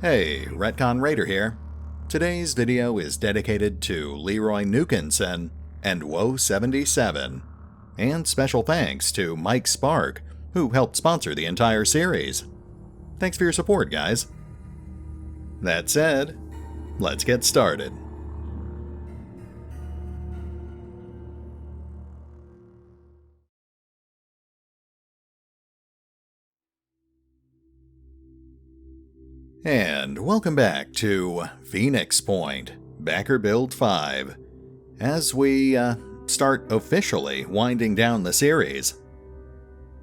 Hey, RetconRaider here. Today's video is dedicated to Leroynukenson and Woe77, and special thanks to Mike Spark, who helped sponsor the entire series. Thanks for your support, guys. That said, let's get started. And welcome back to Phoenix Point, Backer Build 5, as we start officially winding down the series.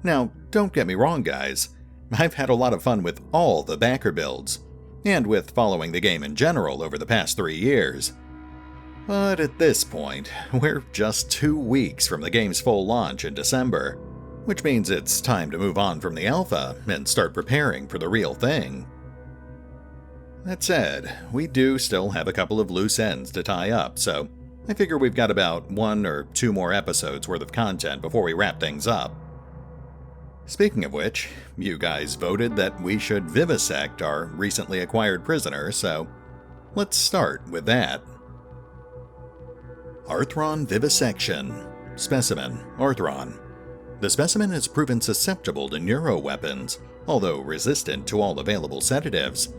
Now, don't get me wrong, guys. I've had a lot of fun with all the backer builds, and with following the game in general over the past 3 years. But at this point, we're just 2 weeks from the game's full launch in December, which means it's time to move on from the alpha and start preparing for the real thing. That said, we do still have a couple of loose ends to tie up, so I figure we've got about 1 or 2 more episodes worth of content before we wrap things up. Speaking of which, you guys voted that we should vivisect our recently acquired prisoner, so let's start with that. Arthron Vivisection. Specimen, Arthron. The specimen has proven susceptible to neuroweapons, although resistant to all available sedatives.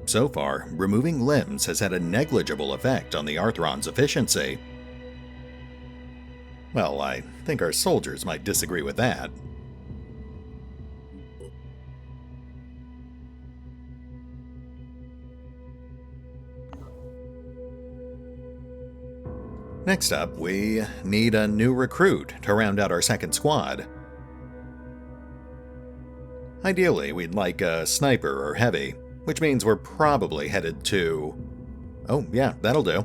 So far, removing limbs has had a negligible effect on the Arthron's efficiency. Well, I think our soldiers might disagree with that. Next up, we need a new recruit to round out our second squad. Ideally, we'd like a sniper or heavy, which means we're probably headed to... Oh, yeah, that'll do.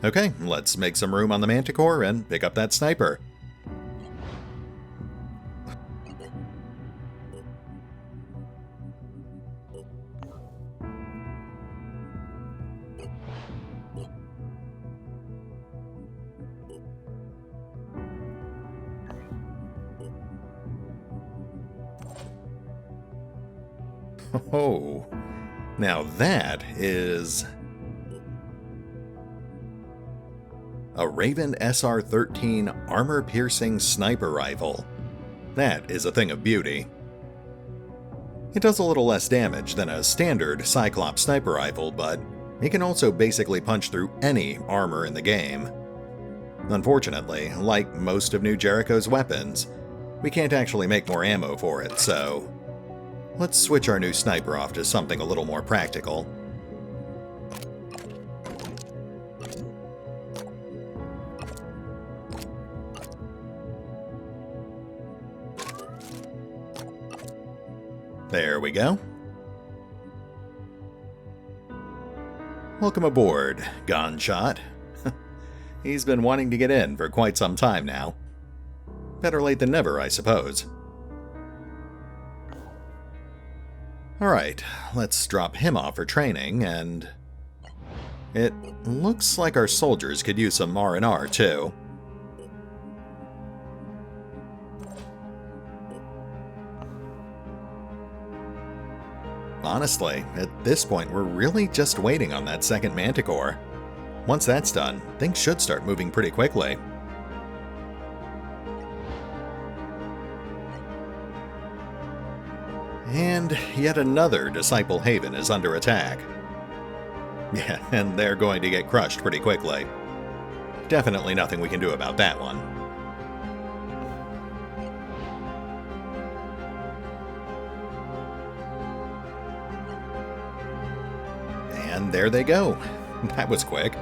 Okay, let's make some room on the Manticore and pick up that sniper. Oh, now that is a Raven SR-13 armor-piercing sniper rifle. That is a thing of beauty. It does a little less damage than a standard Cyclops sniper rifle, but it can also basically punch through any armor in the game. Unfortunately, like most of New Jericho's weapons, we can't actually make more ammo for it, so let's switch our new sniper off to something a little more practical. There we go. Welcome aboard, Gunshot. He's been wanting to get in for quite some time now. Better late than never, I suppose. Alright, let's drop him off for training, and it looks like our soldiers could use some R&R too. Honestly, at this point we're really just waiting on that second Manticore. Once that's done, things should start moving pretty quickly. And yet another Disciple Haven is under attack. Yeah, and they're going to get crushed pretty quickly. Definitely nothing we can do about that one. And there they go. That was quick.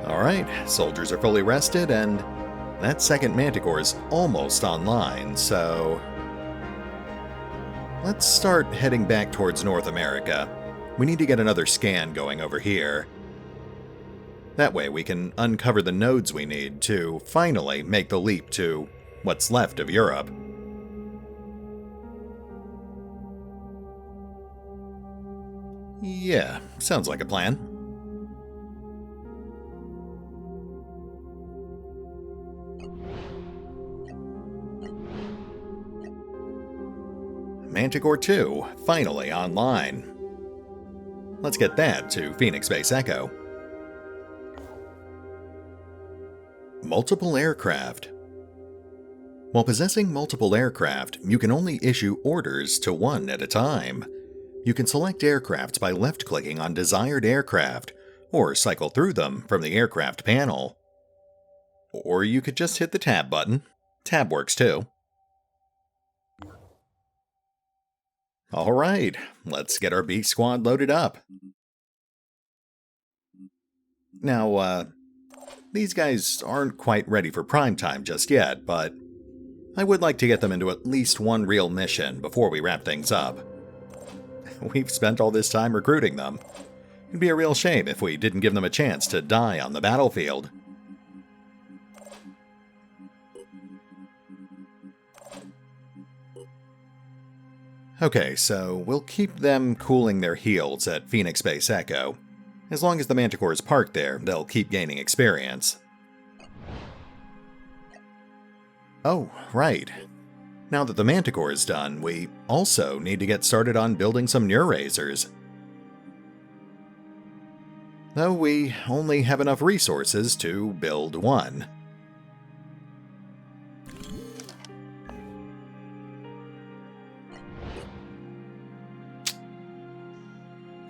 Alright, soldiers are fully rested, and that second Manticore is almost online, so let's start heading back towards North America. We need to get another scan going over here. That way we can uncover the nodes we need to finally make the leap to what's left of Europe. Yeah, sounds like a plan. Manticore 2, finally online. Let's get that to Phoenix Base Echo. Multiple aircraft. While possessing multiple aircraft, you can only issue orders to one at a time. You can select aircraft by left-clicking on desired aircraft, or cycle through them from the aircraft panel. Or you could just hit the tab button. Tab works too. Alright, let's get our B squad loaded up. Now, these guys aren't quite ready for prime time just yet, but I would like to get them into at least one real mission before we wrap things up. We've spent all this time recruiting them. It'd be a real shame if we didn't give them a chance to die on the battlefield. Okay, so we'll keep them cooling their heels at Phoenix Base Echo. As long as the Manticore is parked there, they'll keep gaining experience. Oh, right. Now that the Manticore is done, we also need to get started on building some Neurazers. Though we only have enough resources to build one.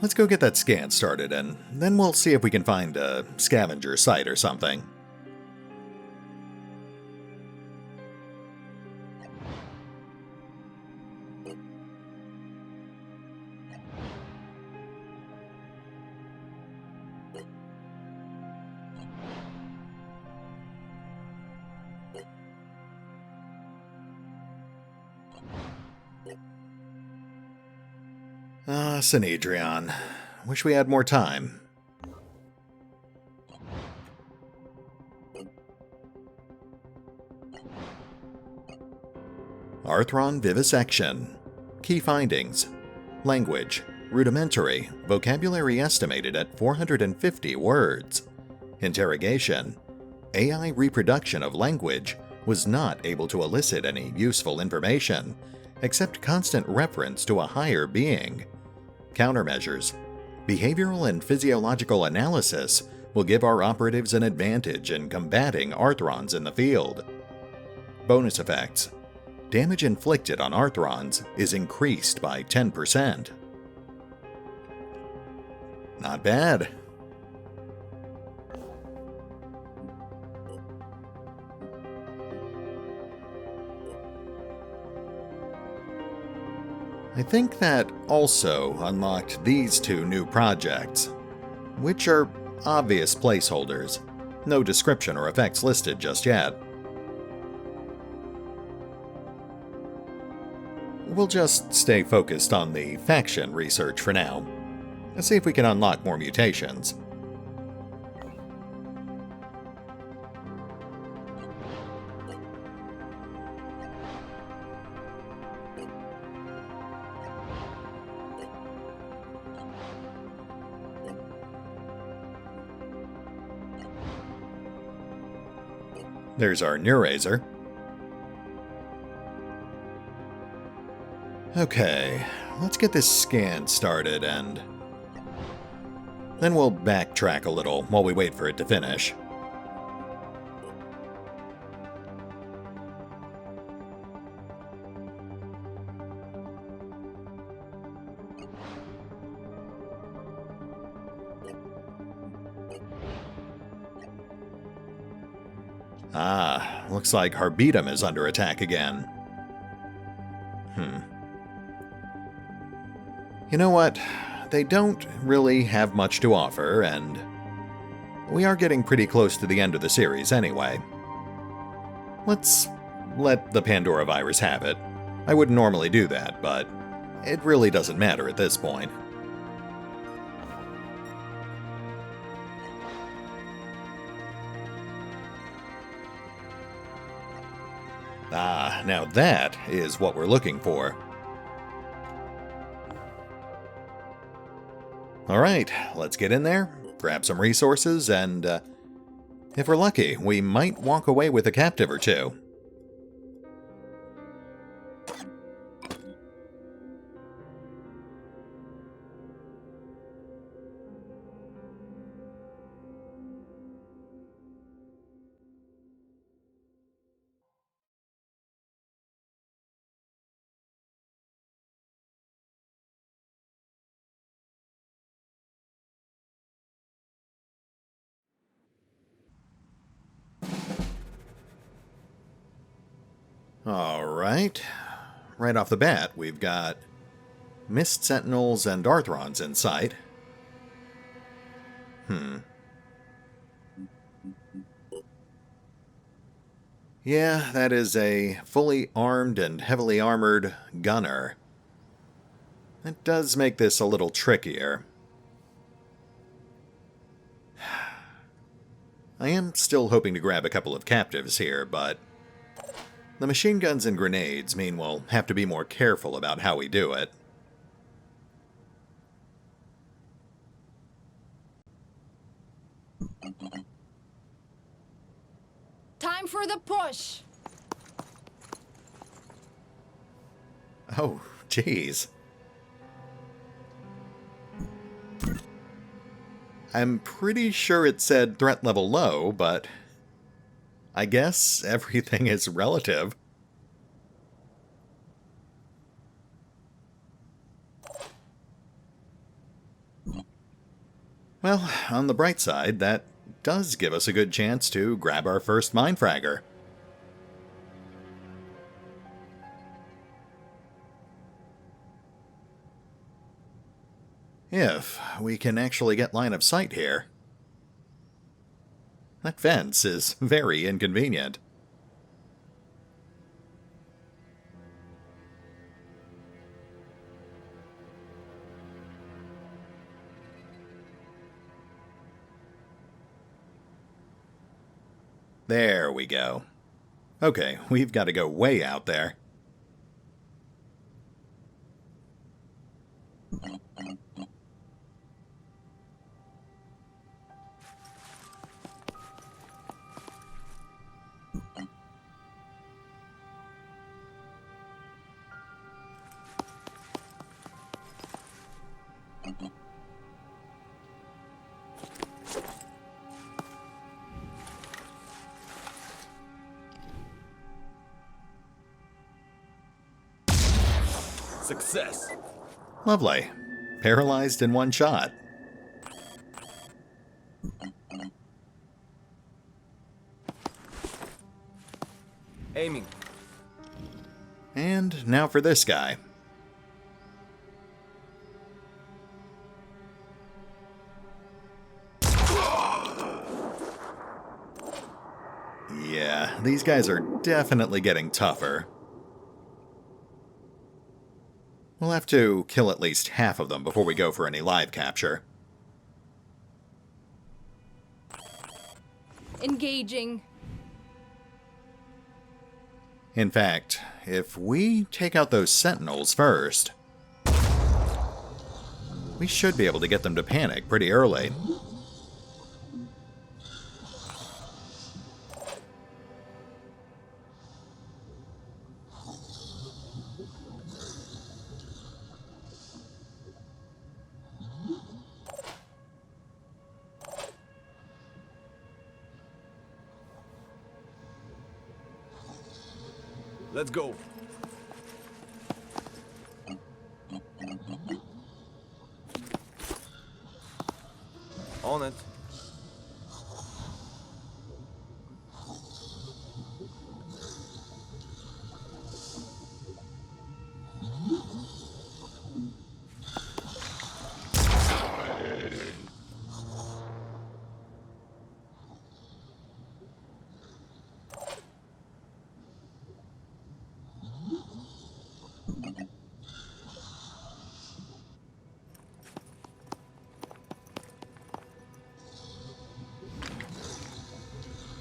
Let's go get that scan started, and then we'll see if we can find a scavenger site or something. Synedrion. Wish we had more time. Arthron Vivisection. Key findings. Language. Rudimentary. Vocabulary estimated at 450 words. Interrogation. AI reproduction of language was not able to elicit any useful information, except constant reference to a higher being. Countermeasures. Behavioral and physiological analysis will give our operatives an advantage in combating Arthrons in the field. Bonus effects. Damage inflicted on Arthrons is increased by 10%. Not bad. I think that also unlocked these two new projects, which are obvious placeholders. No description or effects listed just yet. We'll just stay focused on the faction research for now, and see if we can unlock more mutations. There's our Neurazer. Okay, let's get this scan started and then we'll backtrack a little while we wait for it to finish. Ah, looks like Harbetum is under attack again. You know what? They don't really have much to offer, and we are getting pretty close to the end of the series anyway. Let's let the Pandora virus have it. I wouldn't normally do that, but it really doesn't matter at this point. Ah, now that is what we're looking for. Alright, let's get in there, grab some resources, and if we're lucky, we might walk away with a captive or two. Alright, right off the bat, we've got Mist Sentinels and Arthrons in sight. Yeah, that is a fully armed and heavily armored gunner. That does make this a little trickier. I am still hoping to grab a couple of captives here, but the machine guns and grenades mean we'll have to be more careful about how we do it. Time for the push! Oh, jeez. I'm pretty sure it said threat level low, but I guess everything is relative. Well, on the bright side, that does give us a good chance to grab our first Mindfragger. If we can actually get line of sight here. That fence is very inconvenient. There we go. Okay, we've got to go way out there. Success. Lovely. Paralyzed in one shot. Aiming. And now for this guy. Yeah, these guys are definitely getting tougher. We'll have to kill at least half of them before we go for any live capture. Engaging. In fact, if we take out those sentinels first, we should be able to get them to panic pretty early. Let's go. On it.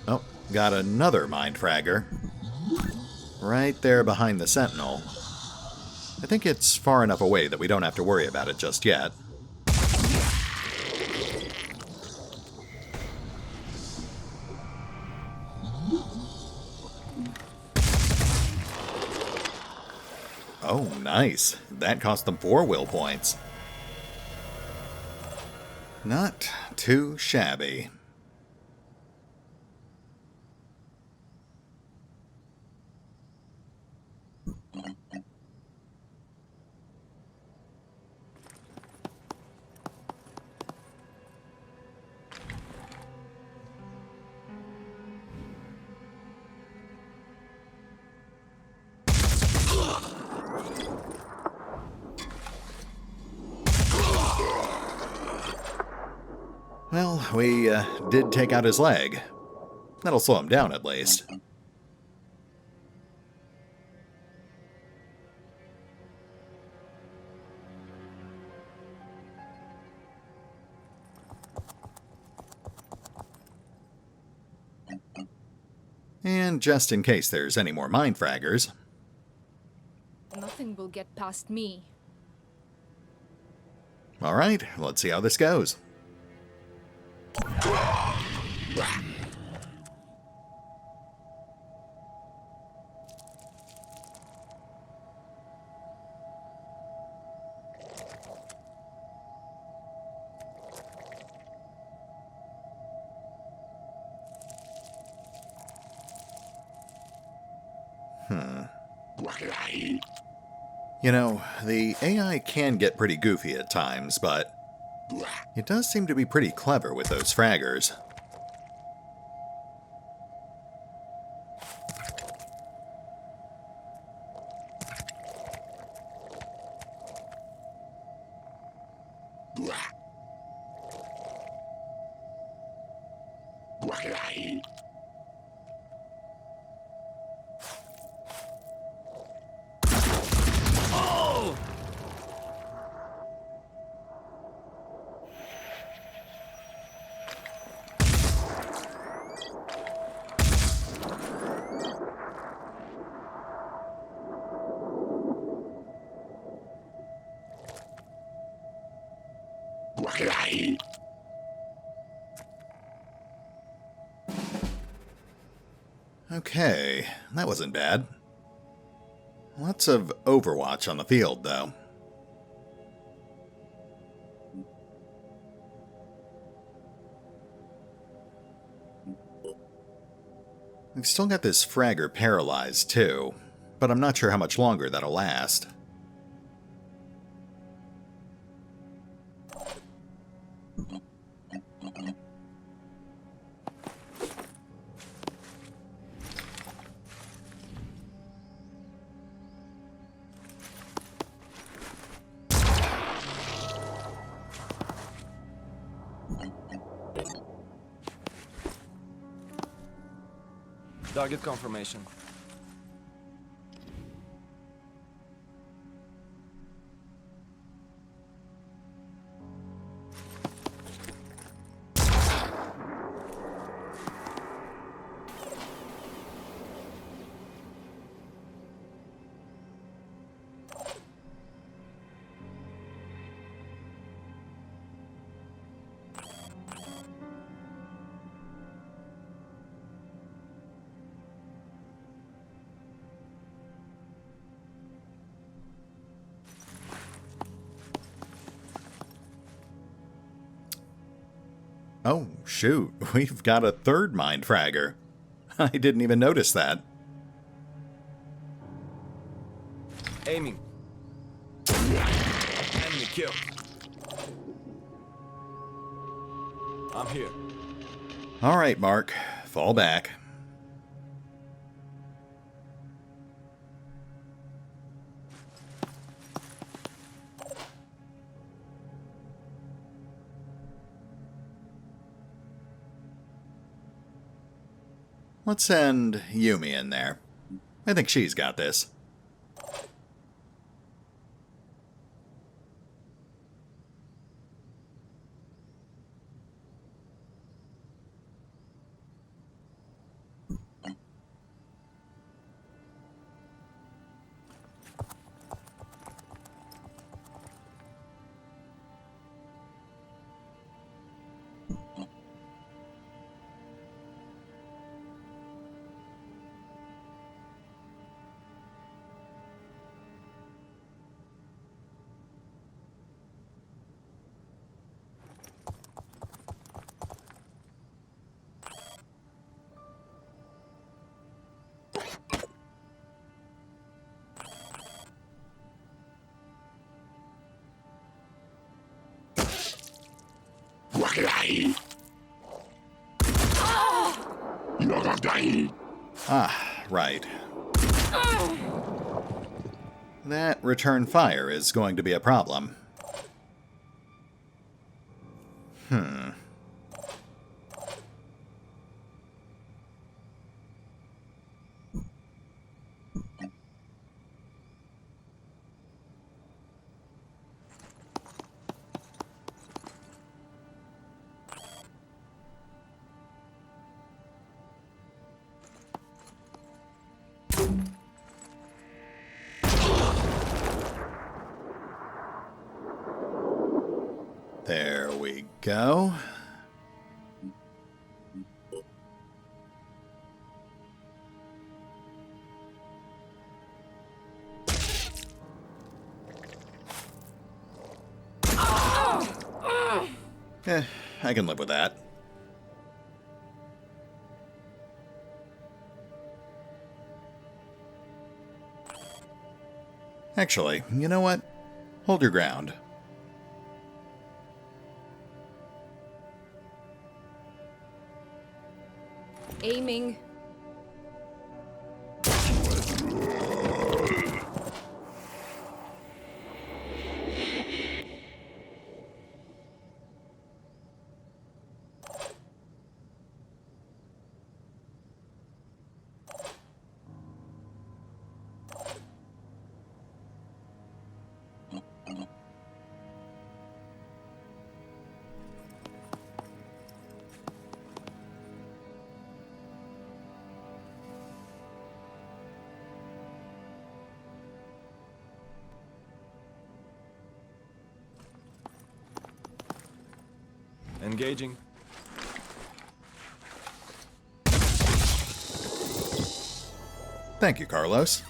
Oh, got another Mindfragger. right there behind the sentinel. I think it's far enough away that we don't have to worry about it just yet. Oh, nice. That cost them 4 will points. Not too shabby. Well, we did take out his leg. That'll slow him down at least. And just in case there's any more mind fraggers. Nothing will get past me. Alright, let's see how this goes. You know, the AI can get pretty goofy at times, but it does seem to be pretty clever with those fraggers. Okay, that wasn't bad. Lots of Overwatch on the field, though. We've still got this fragger paralyzed, too, but I'm not sure how much longer that'll last. Target confirmation. Oh, shoot, we've got a third mind fragger. I didn't even notice that. Aiming. Enemy kill. I'm here. Alright, Mark, fall back. Let's send Yumi in there. I think she's got this. Ah, right. That return fire is going to be a problem. There we go. I can live with that. Actually, you know what? Hold your ground. Aiming. Engaging. Thank you, Carlos.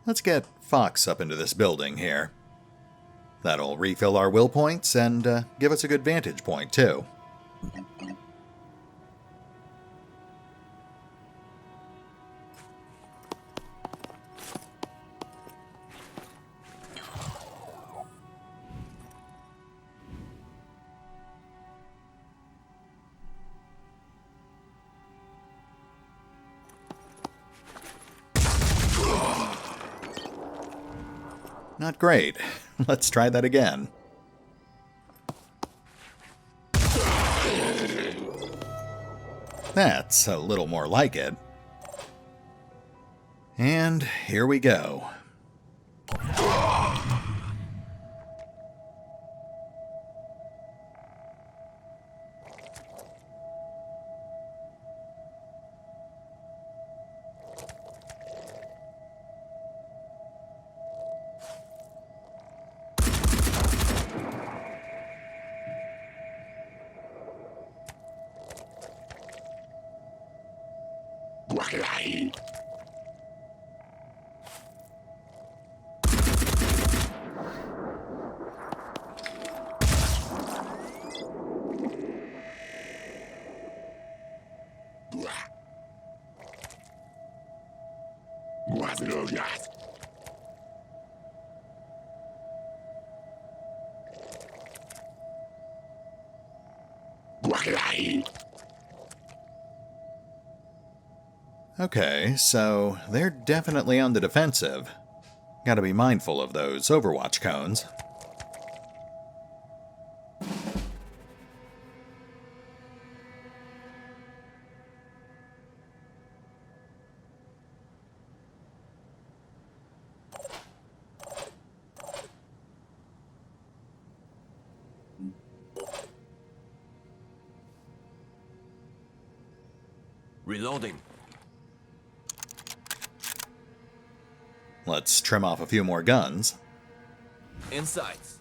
Let's get Fox up into this building here. That'll refill our will points and give us a good vantage point, too. Not great. Let's try that again. That's a little more like it. And here we go. Okay, so they're definitely on the defensive. Gotta be mindful of those Overwatch cones. Reloading. Let's trim off a few more guns. Insights.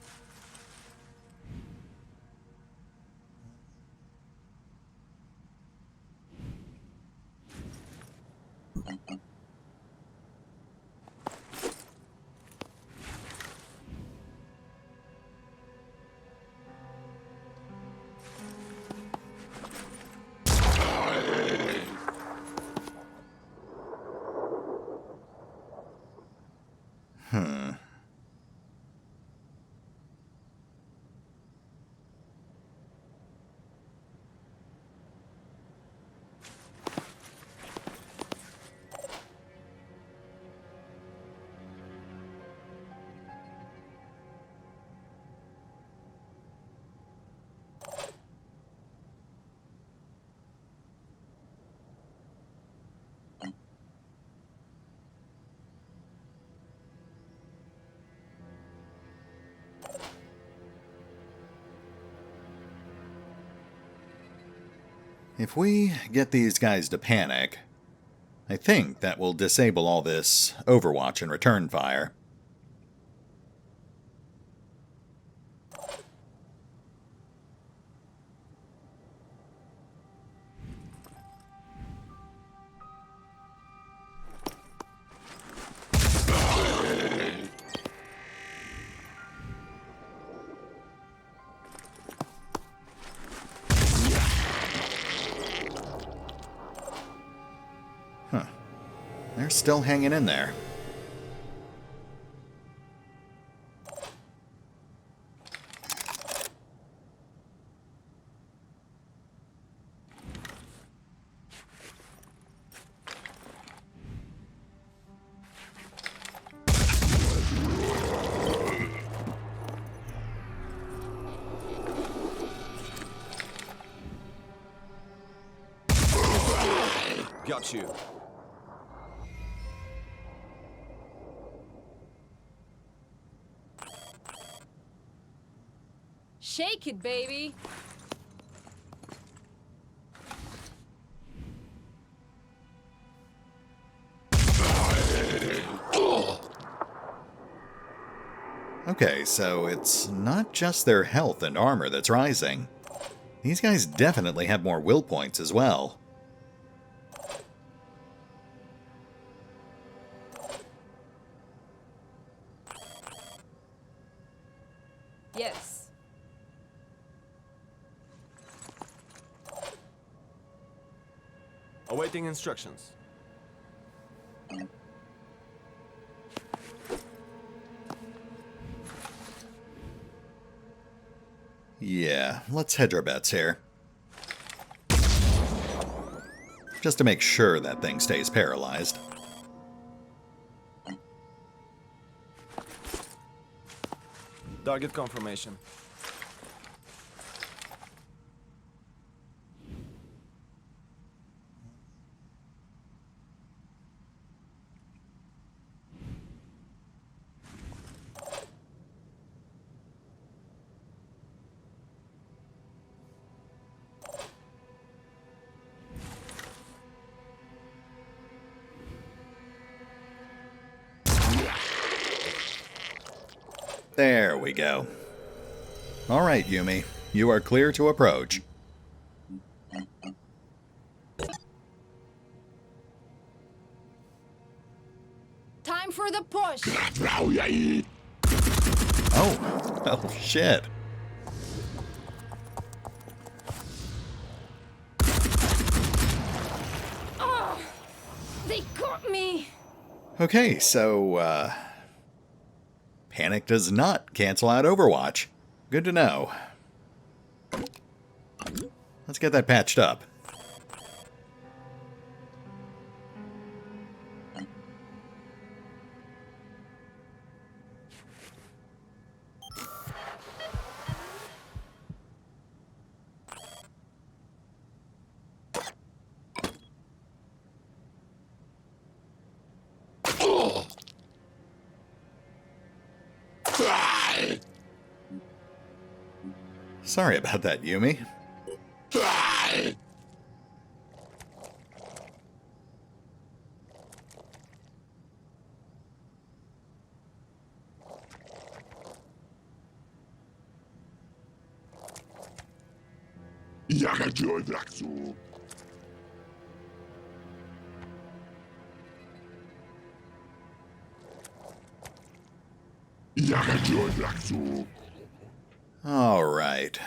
If we get these guys to panic, I think that will disable all this Overwatch and return fire. They're still hanging in there. Got you. Shake it, baby. Okay, so it's not just their health and armor that's rising. These guys definitely have more will points as well. Yes. Awaiting instructions. Yeah, let's hedge our bets here. Just to make sure that thing stays paralyzed. Target confirmation. There we go. Alright, Yumi. You are clear to approach. Time for the push. Oh shit. Oh, they got me. Okay, so, panic does not cancel out Overwatch. Good to know. Let's get that patched up. Sorry about that, Yumi. Alright.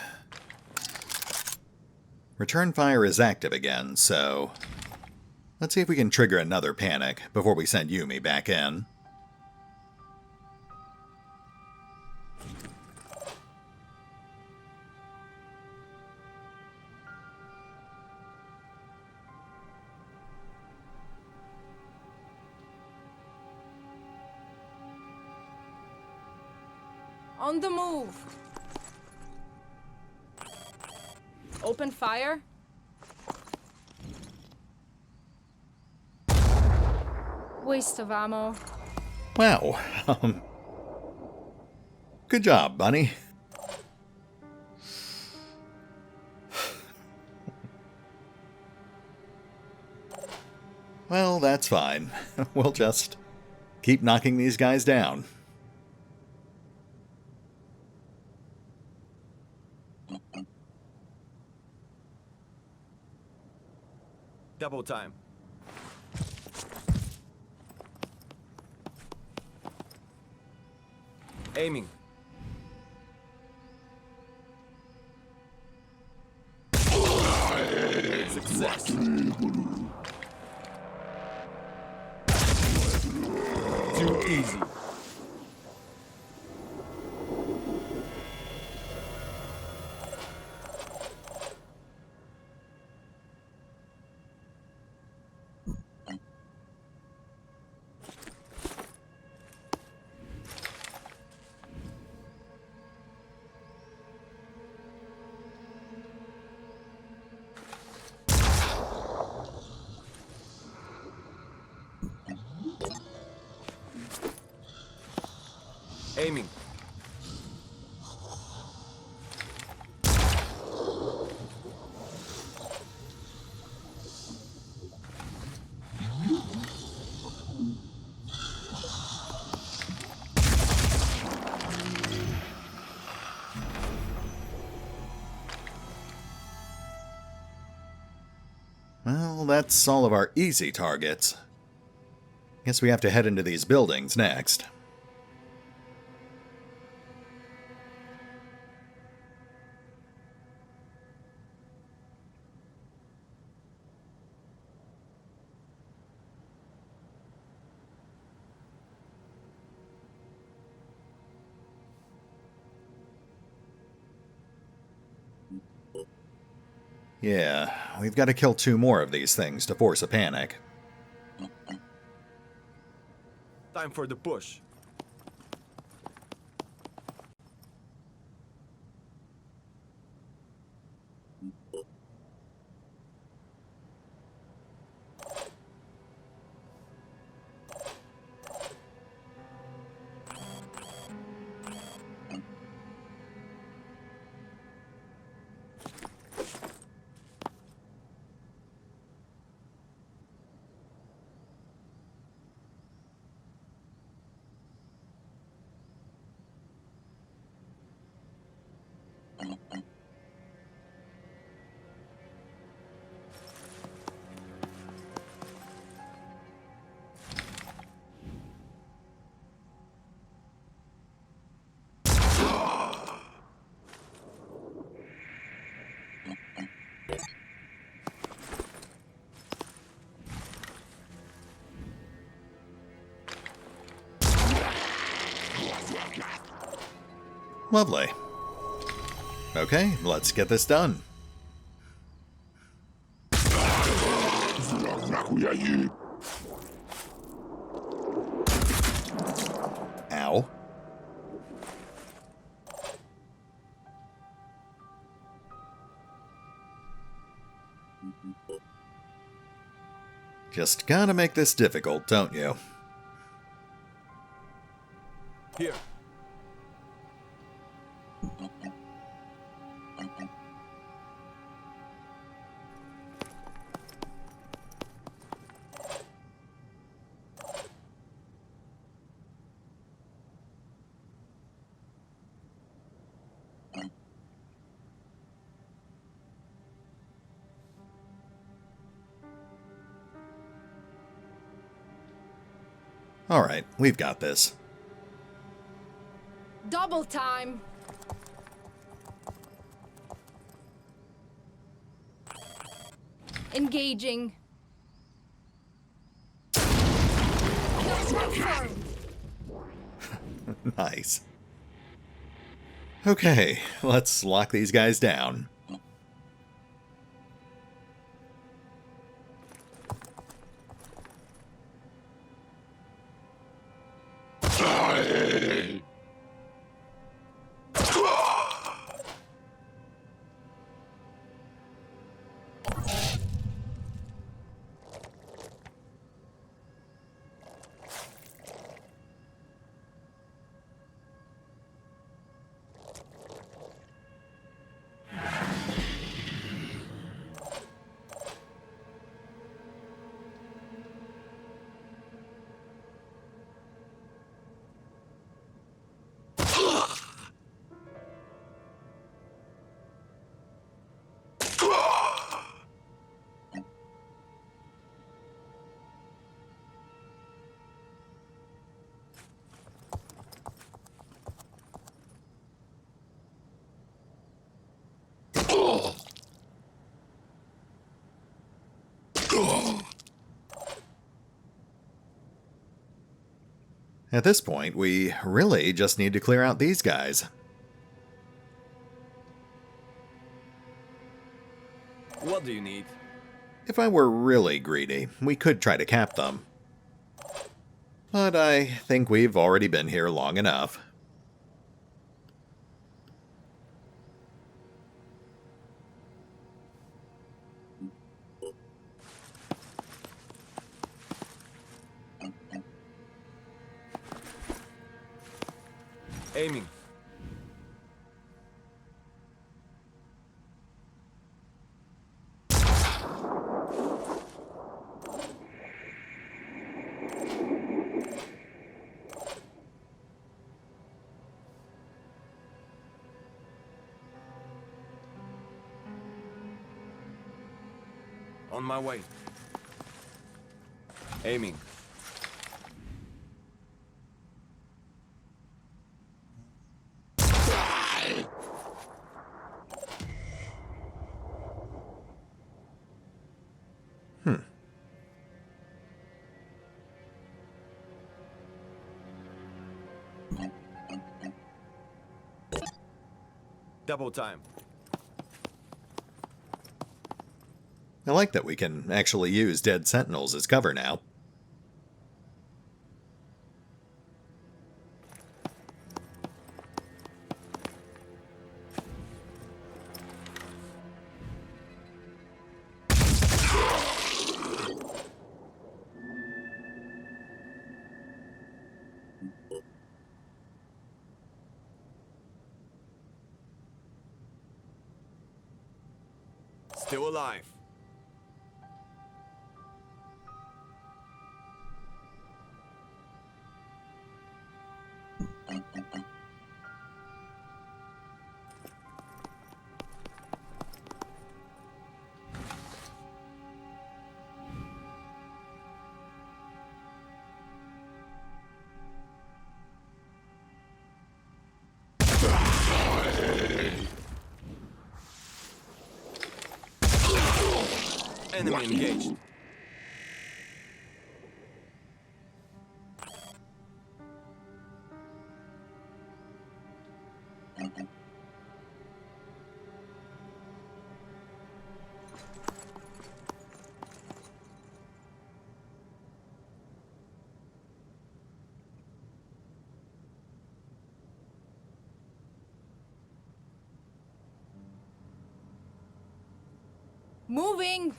Return fire is active again, so let's see if we can trigger another panic before we send Yumi back in. On the move. Open fire. Waste of ammo. Wow. Good job, Bunny. Well, that's fine. We'll just keep knocking these guys down. Double time. Aiming. Success. Too easy. Aiming. Well, that's all of our easy targets. Guess we have to head into these buildings next. Yeah, we've got to kill 2 more of these things to force a panic. Time for the push. Lovely. Okay, let's get this done. Ow. Just gotta make this difficult, don't you? Here. Alright, we've got this. Double time! Engaging. Confirmed. Nice. Okay, let's lock these guys down. At this point, we really just need to clear out these guys. What do you need? If I were really greedy, we could try to cap them. But I think we've already been here long enough. Aiming. On my way. Aiming. Double time. I like that we can actually use dead sentinels as cover now. Still alive. Enemy engaged. Moving!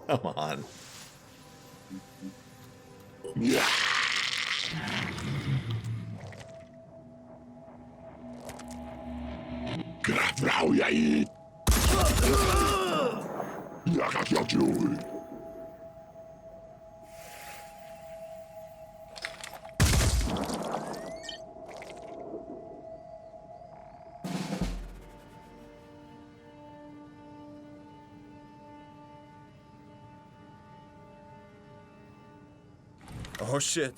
Come on. Oh shit.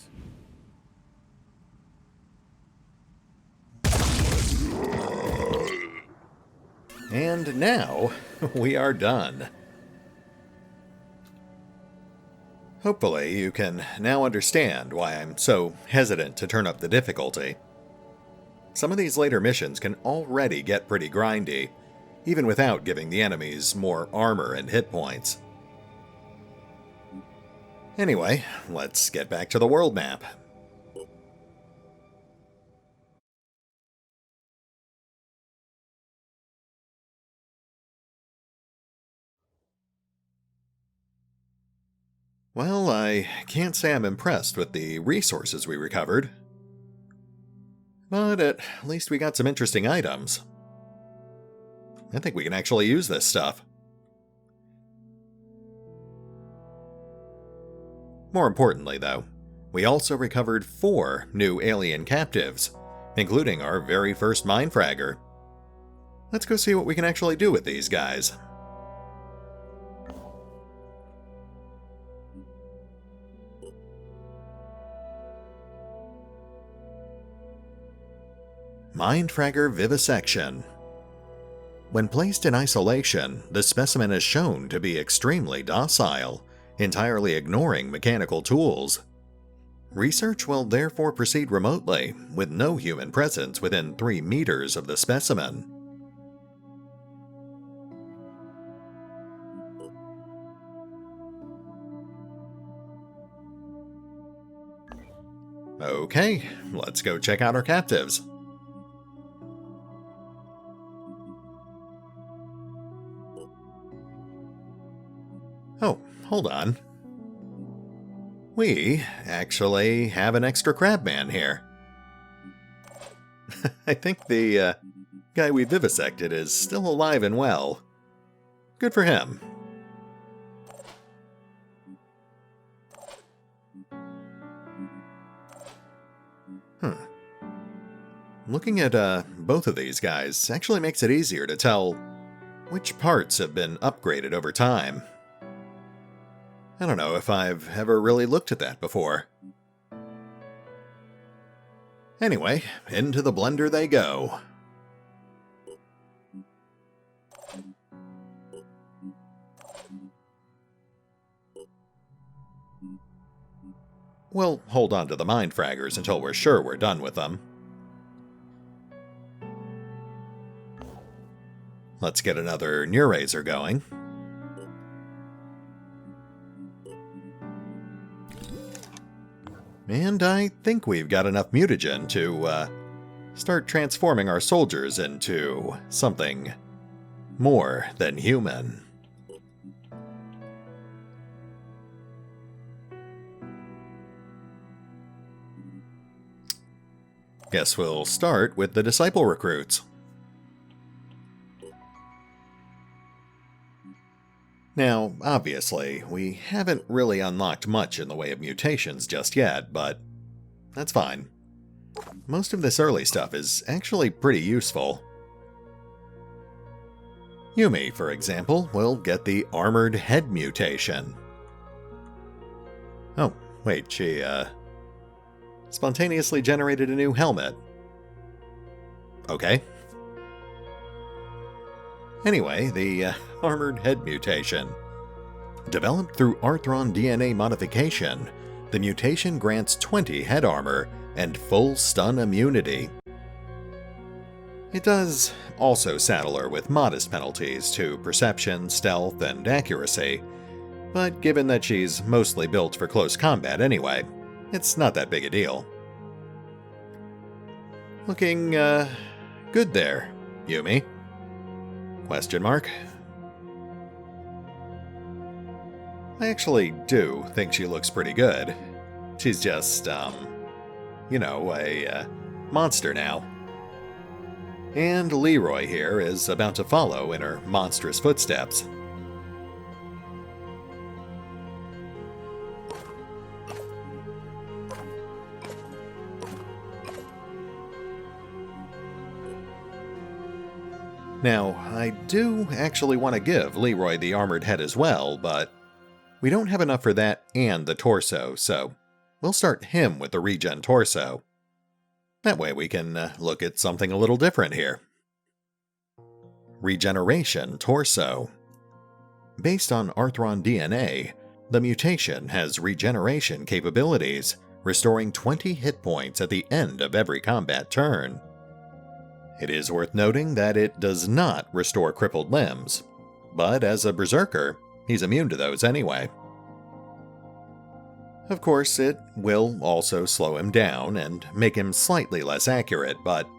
And now, we are done. Hopefully, you can now understand why I'm so hesitant to turn up the difficulty. Some of these later missions can already get pretty grindy, even without giving the enemies more armor and hit points. Anyway, let's get back to the world map. Well, I can't say I'm impressed with the resources we recovered. But at least we got some interesting items. I think we can actually use this stuff. More importantly, though, we also recovered 4 new alien captives, including our very first mindfragger. Let's go see what we can actually do with these guys. Mindfragger Vivisection. When placed in isolation, the specimen is shown to be extremely docile, entirely ignoring mechanical tools. Research will therefore proceed remotely, with no human presence within 3 meters of the specimen. Okay, let's go check out our captives. Oh, hold on. We actually have an extra crabman here. I think the guy we vivisected is still alive and well. Good for him. Looking at both of these guys actually makes it easier to tell which parts have been upgraded over time. I don't know if I've ever really looked at that before. Anyway, into the blender they go. We'll hold on to the mindfraggers until we're sure we're done with them. Let's get another Neurazer going. And I think we've got enough mutagen to start transforming our soldiers into something more than human. Guess we'll start with the disciple recruits. Now, obviously, we haven't really unlocked much in the way of mutations just yet, but that's fine. Most of this early stuff is actually pretty useful. Yumi, for example, will get the armored head mutation. Oh, wait, she, spontaneously generated a new helmet. Okay. Anyway, the armored head mutation. Developed through Arthron DNA modification, the mutation grants 20 head armor and full stun immunity. It does also saddle her with modest penalties to perception, stealth, and accuracy, but given that she's mostly built for close combat anyway, it's not that big a deal. Looking, good there, Yumi. Question mark? I actually do think she looks pretty good. She's just, you know, a monster now. And Leroy here is about to follow in her monstrous footsteps. Now, I do actually want to give Leroy the armored head as well, but we don't have enough for that and the torso, so we'll start him with the regen torso. That way we can look at something a little different here. Regeneration torso. Based on Arthron DNA, the mutation has regeneration capabilities, restoring 20 hit points at the end of every combat turn. It is worth noting that it does not restore crippled limbs, but as a berserker, he's immune to those anyway. Of course, it will also slow him down and make him slightly less accurate, but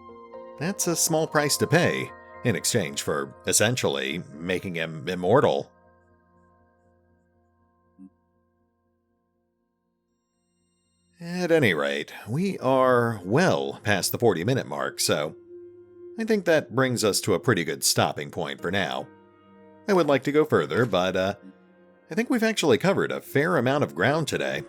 that's a small price to pay in exchange for essentially making him immortal. At any rate, we are well past the 40-minute mark, so I think that brings us to a pretty good stopping point for now. I would like to go further, but I think we've actually covered a fair amount of ground today.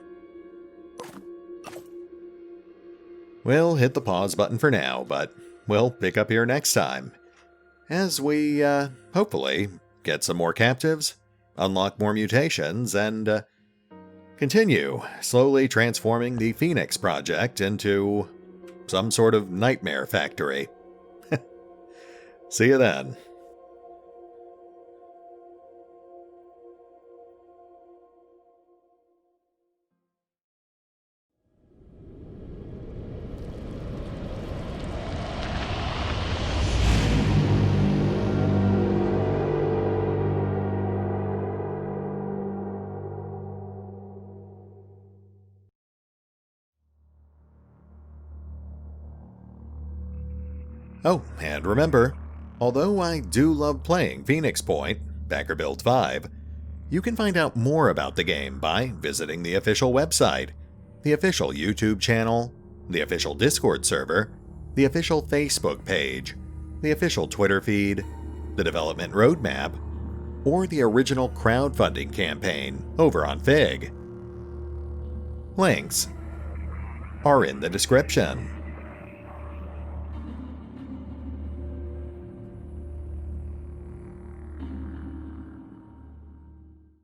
We'll hit the pause button for now, but we'll pick up here next time, as we, hopefully, get some more captives, unlock more mutations, and continue slowly transforming the Phoenix Project into some sort of nightmare factory. See you then. Oh, and remember, although I do love playing Phoenix Point, Backer Build 5, you can find out more about the game by visiting the official website, the official YouTube channel, the official Discord server, the official Facebook page, the official Twitter feed, the development roadmap, or the original crowdfunding campaign over on Fig. Links are in the description.